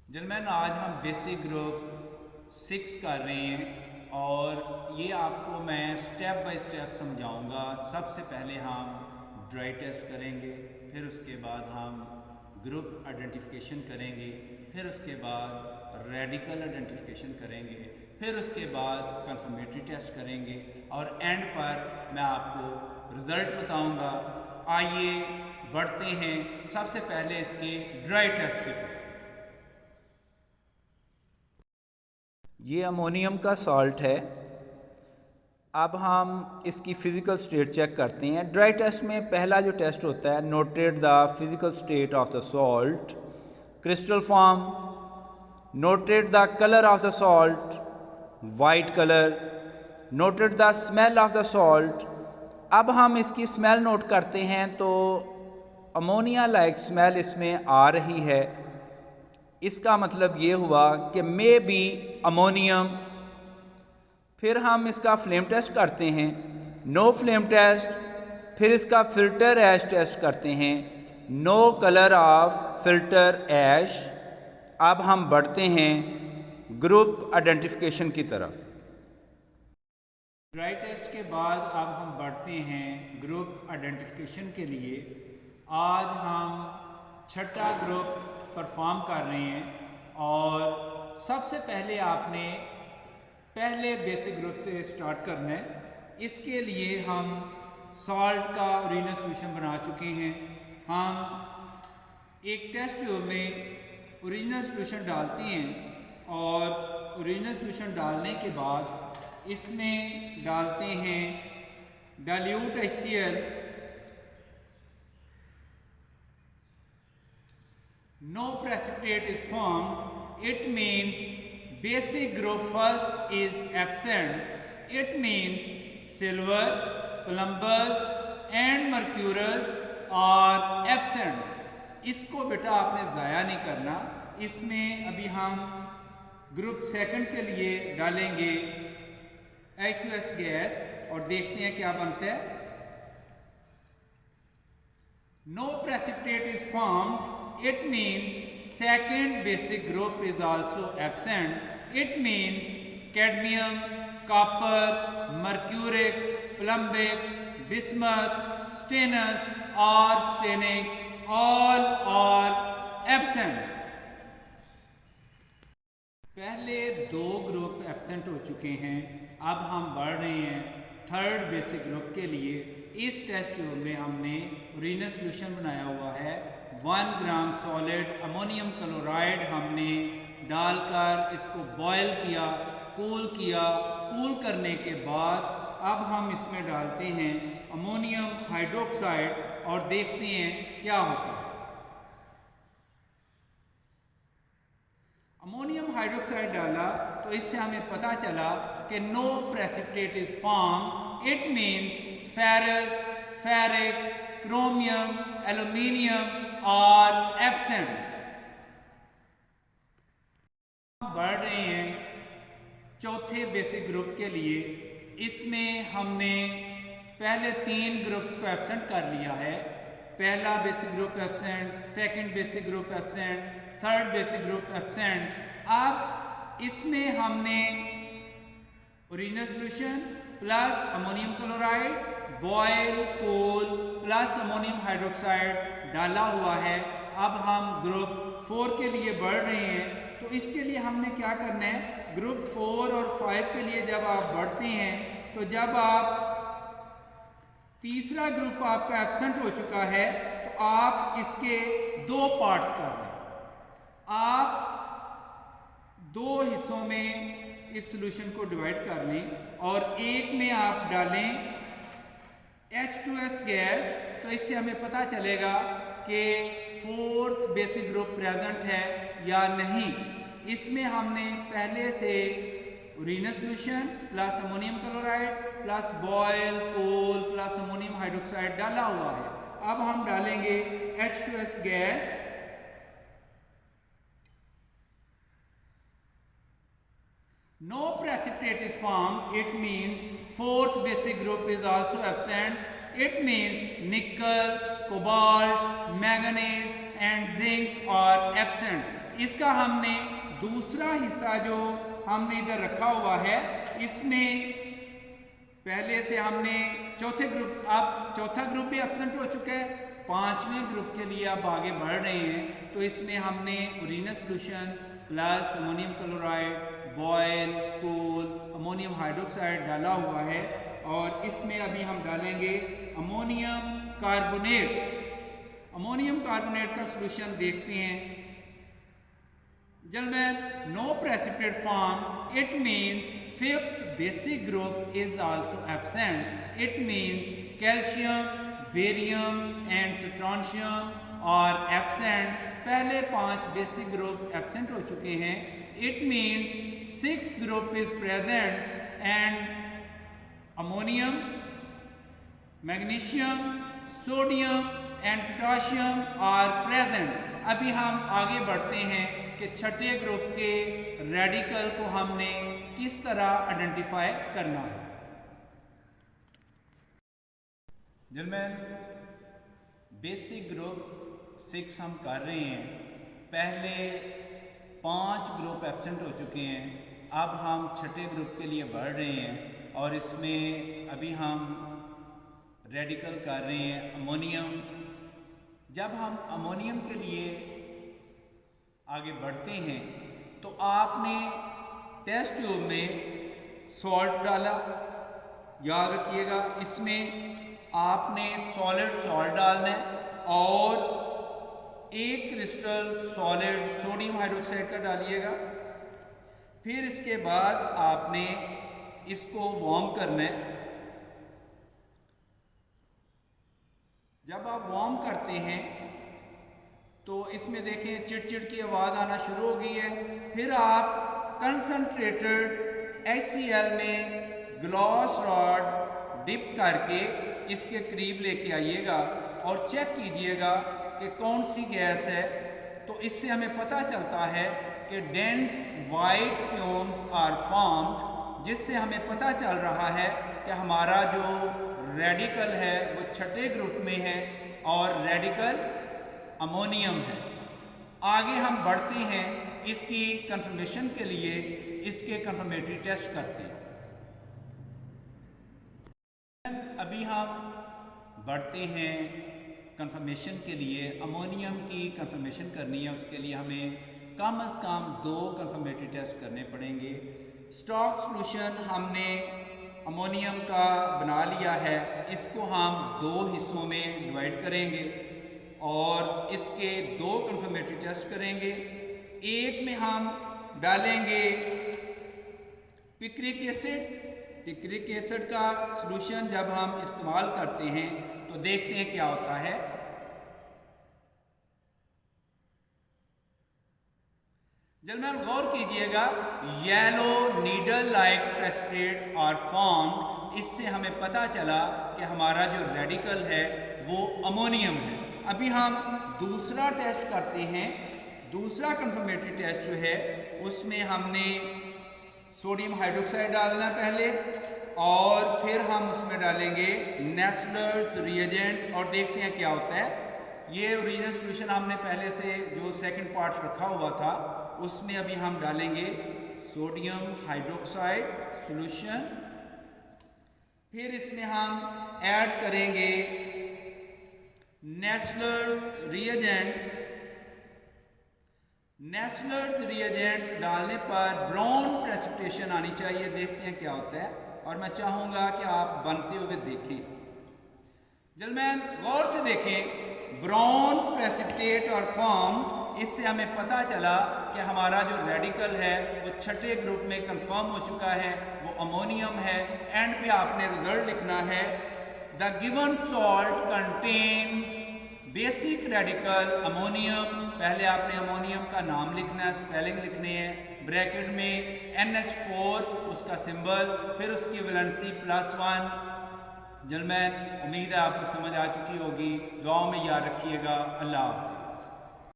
जनमैन आज हम basic group 6 कर रहे हैं और ये आपको मैं स्टेप बाय स्टेप समझाऊंगा। सबसे पहले हम ड्राई टेस्ट करेंगे, फिर उसके बाद हम ग्रुप आइडेंटिफिकेशन करेंगे, फिर उसके बाद रेडिकल आइडेंटिफिकेशन करेंगे, फिर उसके बाद कंफर्मेटरी टेस्ट करेंगे और एंड पर मैं आपको रिज़ल्ट बताऊंगा। आइए बढ़ते हैं सबसे पहले इसके ड्राई टेस्ट की तरफ। ये अमोनियम का सॉल्ट है। अब हम इसकी फ़िज़िकल स्टेट चेक करते हैं। ड्राई टेस्ट में पहला जो टेस्ट होता है, noted the physical state of the salt, crystal form, noted the colour of the salt, white colour, noted the smell of the salt. अब हम इसकी स्मेल नोट करते हैं तो अमोनिया लाइक स्मेल इसमें आ रही है। इसका मतलब ये हुआ कि मे बी अमोनियम। फिर हम इसका फ्लेम टेस्ट करते हैं, नो फ्लेम टेस्ट। फिर इसका फ़िल्टर ऐश टेस्ट करते हैं, नो कलर ऑफ फ़िल्टर ऐश। अब हम बढ़ते हैं ग्रुप आइडेंटिफिकेशन की तरफ। ड्राई टेस्ट के बाद अब हम बढ़ते हैं ग्रुप आइडेंटिफिकेशन के लिए। आज हम छठा ग्रुप परफॉर्म कर रहे हैं और सबसे पहले आपने पहले बेसिक ग्रुप से स्टार्ट करना है। इसके लिए हम सॉल्ट का ओरिजिनल सॉल्यूशन बना चुके हैं। हम एक टेस्ट ट्यूब में ओरिजिनल सॉल्यूशन डालते हैं और ओरिजिनल सॉल्यूशन डालने के बाद इसमें डालते हैं dilute HCl। No precipitate is formed. It means basic group first is absent. It means silver, Columbus and Mercurus are absent. इसको बेटा आपने ज़ाया नहीं करना। इसमें अभी हम ग्रुप सेकंड के लिए डालेंगे H2S गैस और देखते हैं क्या बनता है। No precipitate is formed. It means second basic group is also absent. It means cadmium, copper, mercuric, plumbic, bismuth, stannous, arsenic, all are absent. पहले दो ग्रुप एब्सेंट हो चुके हैं। अब हम बढ़ रहे हैं थर्ड बेसिक ग्रुप के लिए। इस टेस्ट ट्यूब में हमने ओरिजिनल सॉल्यूशन बनाया हुआ है। 1 ग्राम सॉलिड अमोनियम क्लोराइड हमने डालकर इसको बॉयल किया, कूल किया। कूल करने के बाद अब हम इसमें डालते हैं अमोनियम हाइड्रोक्साइड और देखते हैं क्या होता है। अमोनियम हाइड्रोक्साइड डाला तो इससे हमें पता चला कि no precipitate is form. It means ferrous, ferric, chromium, aluminium are absent. बढ़ रहे हैं चौथे बेसिक ग्रुप के लिए। इसमें हमने पहले 3 ग्रुप्स को एब्सेंट कर लिया है। पहला basic group absent, second basic group absent, third basic group absent. अब इसमें हमने original solution plus ammonium chloride, boil, cool plus ammonium hydroxide डाला हुआ है। अब हम ग्रुप 4 के लिए बढ़ रहे हैं। तो इसके लिए हमने क्या करना है, ग्रुप 4 और 5 के लिए जब आप बढ़ते हैं तो जब आप तीसरा ग्रुप आपका एब्सेंट हो चुका है तो आप इसके 2 पार्ट्स कर लें। आप 2 हिस्सों में इस सॉल्यूशन को डिवाइड कर लें और एक में आप डालें H2S गैस। तो इससे हमें पता चलेगा कि 4th बेसिक ग्रुप प्रेजेंट है या नहीं। इसमें हमने पहले से original solution plus ammonium chloride plus boil, cool plus ammonium hydroxide डाला हुआ है। अब हम डालेंगे H2S gas. No precipitate is formed. It means 4th basic group is also absent. It means nickel, cobalt, manganese and zinc are absent. इसका हमने दूसरा हिस्सा जो हमने इधर रखा हुआ है, इसमें पहले से हमने चौथे ग्रुप, अब चौथा ग्रुप भी एब्सेंट हो चुका है, पांचवें ग्रुप के लिए अब आगे बढ़ रहे हैं। तो इसमें हमने uranium solution plus ammonium chloride, boil, cool, ammonium hydroxide डाला हुआ है और इसमें अभी हम डालेंगे अमोनियम कार्बोनेट। अमोनियम कार्बोनेट का सोल्यूशन देखते हैं। Gentlemen, no precipitate form. It means fifth basic group is also absent. It means calcium, barium and strontium are absent. पहले 5 बेसिक ग्रुप एब्सेंट हो चुके हैं। It means 6 group is present and ammonium, magnesium, sodium and potassium are present. अभी हम आगे बढ़ते हैं कि छठे ग्रुप के रेडिकल को हमने किस तरह आइडेंटिफाई करना है। जिनमें बेसिक ग्रुप 6 हम कर रहे हैं, पहले 5 ग्रुप एब्सेंट हो चुके हैं, अब हम छठे ग्रुप के लिए बढ़ रहे हैं और इसमें अभी हम रेडिकल कर रहे हैं अमोनियम। जब हम अमोनियम के लिए आगे बढ़ते हैं तो आपने टेस्ट ट्यूब में सॉल्ट डाला, याद रखिएगा इसमें आपने सॉलिड सॉल्ट डालना है और एक क्रिस्टल सॉलिड सोडियम हाइड्रोक्साइड का डालिएगा। फिर इसके बाद आपने इसको वार्म करना है। जब आप वार्म करते हैं तो इसमें देखें चिड़चिड़ की आवाज़ आना शुरू हो गई है। फिर आप कंसनट्रेटेड HCl में ग्लास रॉड डिप करके इसके करीब लेके आइएगा और चेक कीजिएगा कि कौन सी गैस है। तो इससे हमें पता चलता है कि dense white fumes are formed, जिससे हमें पता चल रहा है कि हमारा जो रेडिकल है वो छठे ग्रुप में है और रेडिकल अमोनियम है। आगे हम बढ़ते हैं, इसकी कंफर्मेशन के लिए इसके कंफर्मेटरी टेस्ट करते हैं। अभी हम बढ़ते हैं कंफर्मेशन के लिए। अमोनियम की कंफर्मेशन करनी है, उसके लिए हमें कम से कम 2 कंफर्मेटरी टेस्ट करने पड़ेंगे। स्टॉक सॉल्यूशन हमने अमोनियम का बना लिया है, इसको हम 2 हिस्सों में डिवाइड करेंगे और इसके 2 कंफर्मेटरी टेस्ट करेंगे। एक में हम डालेंगे पिक्रिक एसिड। पिक्रिक एसिड का सॉल्यूशन जब हम इस्तेमाल करते हैं तो देखते हैं क्या होता है। जल्द गौर कीजिएगा, येलो नीडल लाइक प्रेसिपिटेट और फॉर्म, इससे हमें पता चला कि हमारा जो रेडिकल है वो अमोनियम है। अभी हम दूसरा टेस्ट करते हैं। दूसरा कंफर्मेटरी टेस्ट जो है उसमें हमने सोडियम हाइड्रोक्साइड डालना पहले और फिर हम उसमें डालेंगे नेस्लर्स रिएजेंट और देखते हैं क्या होता है। ये यूरेनियम सॉल्यूशन हमने पहले से जो सेकंड पार्ट रखा हुआ था उसमें अभी हम डालेंगे सोडियम हाइड्रोक्साइड सॉल्यूशन। फिर इसमें हम ऐड करेंगे नेस्लर्स रिएजेंट। नेस्लर्स रिएजेंट डालने पर ब्राउन प्रेसिपिटेशन आनी चाहिए। देखते हैं क्या होता है और मैं चाहूँगा कि आप बनते हुए देखें। जल्द गौर से देखें, ब्राउन प्रेसिपिटेट और फॉर्म, इससे हमें पता चला कि हमारा जो रेडिकल है वो छठे ग्रुप में कंफर्म हो चुका है, वो अमोनियम है। एंड पे आपने रिजल्ट लिखना है, the given salt contains basic radical ammonium. पहले आपने अमोनियम का नाम लिखना है, स्पेलिंग लिखनी है, ब्रैकेट में NH4 उसका सिंबल, फिर उसकी वैलेंसी +1। जल्द उम्मीद है आपको समझ आ चुकी होगी। दुआओं में याद रखिएगा। अल्लाह हाफ़िज़।